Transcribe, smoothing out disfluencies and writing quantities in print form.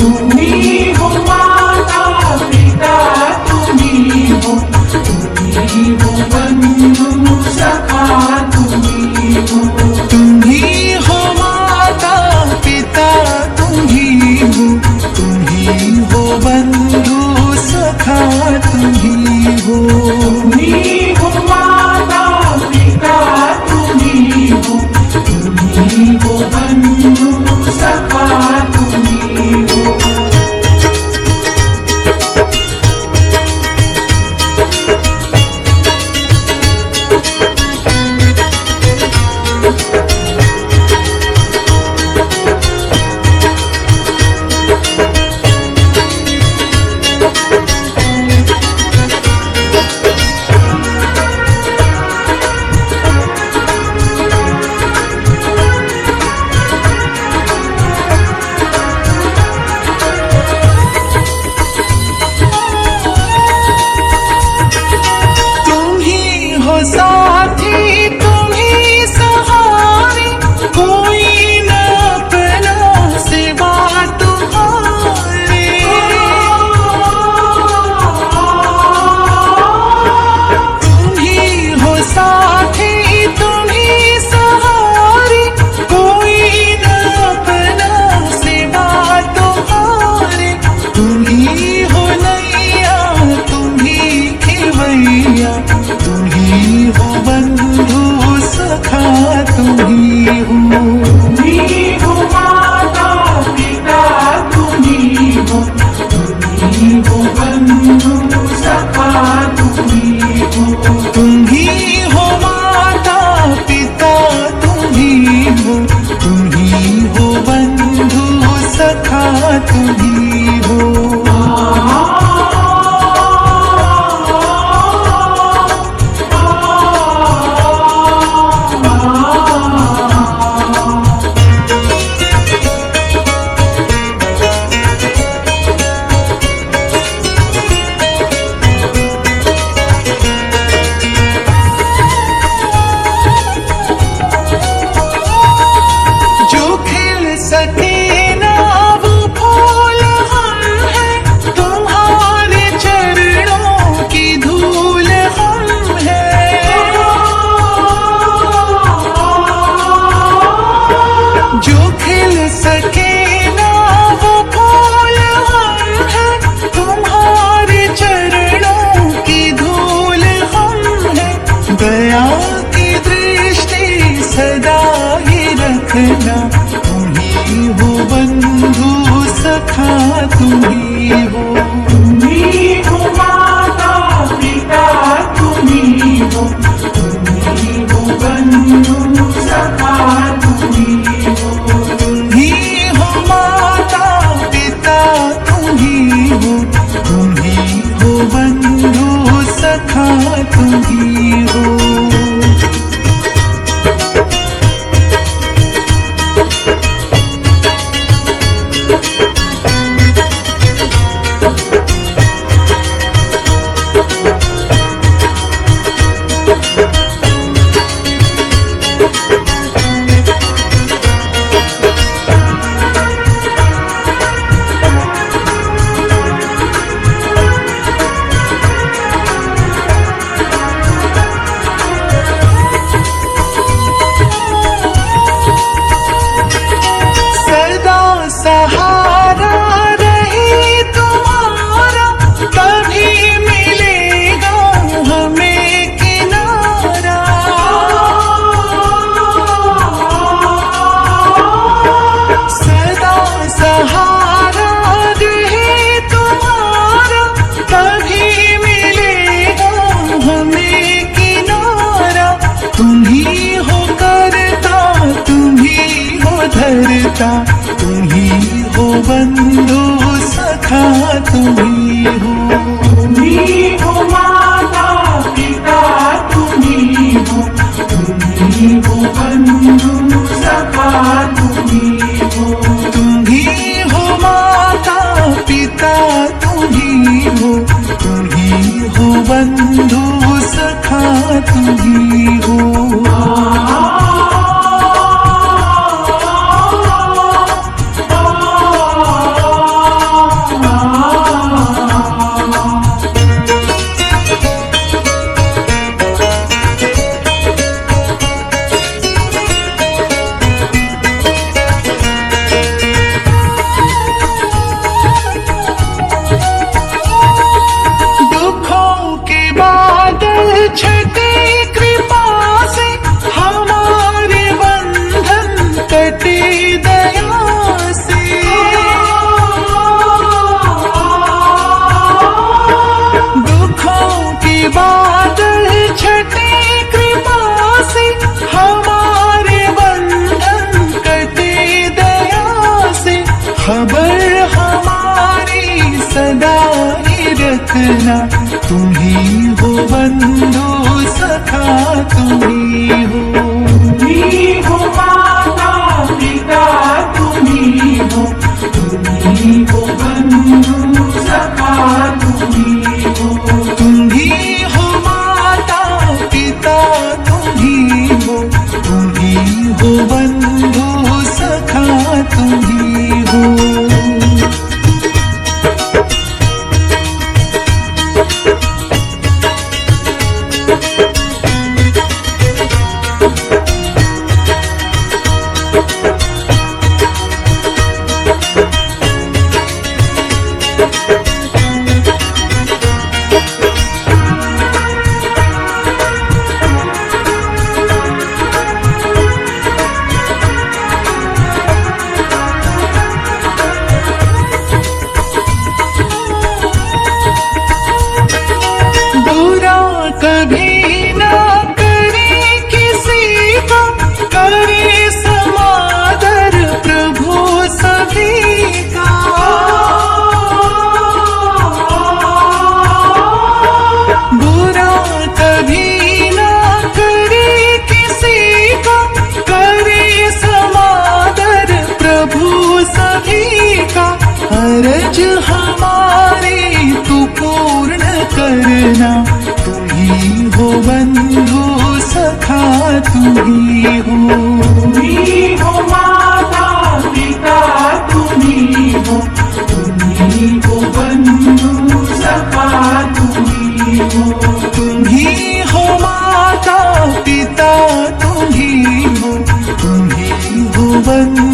तुम्ही हो माता पिता, तुम्ही हो बंधु सखा, तुम्ही हो माता पिता, तुम्ही हो बंधु सखा, तुम्ही हो माता पिता, तुम्ही हो बंधु सखा, तुम्ही हो। साथी तुम्ही सहारे, कोई न अपना सिवा तुम्हारे। तुम्ही हो साथी तुम्ही सहारे, कोई न अपना सिवा तुम्हारे। तुम्ही हो नैया, तुम्ही खेवैया, तुम्ही हो बंधु सखा, तुम्ही हो माता पिता, तुम्ही हो बंधु सखा, तुम्ही हो माता पिता, तुम्ही हो बंधु सखा, तुम्ही हो। दया की दृष्टि सदा ही रखना, तुम्ही हो बंधु सखा, तुम्ही हो माता पिता, तुम्ही हो बंधु सखा, तुम्ही हो माता पिता, तुम्ही हो बंधु सखा, तुम्ही हो। धरता, तुम्ही हो बंधु सखा, तुम्ही हो माता पिता, तुम्ही हो बंधु सखा, तुम्ही हो माता पिता, तुम्ही हो बंधु सखा, तुम्ही हो। करना, तुम्ही हो बंधु सखा तुम्ही हो। तुम्ही हो माता पिता तुम्ही हो बंधु सखा तुम्ही हो। तुम्ही हो माता पिता तुम्ही हो बंधु सखा तुम्ही हो। कभी ना करे किसी का, करे समादर प्रभु सभी का। बुरा कभी ना करे किसी का, करे समादर प्रभु सभी का। अर्ज हमारी तू पूर्ण करना, तुम्ही हो बंधु सखा तुम्ही हो। तुम्ही हो माता पिता तुम्ही हो बंधु सखा तुम्ही हो। तुम्ही हो माता पिता तुम्ही हो बंधु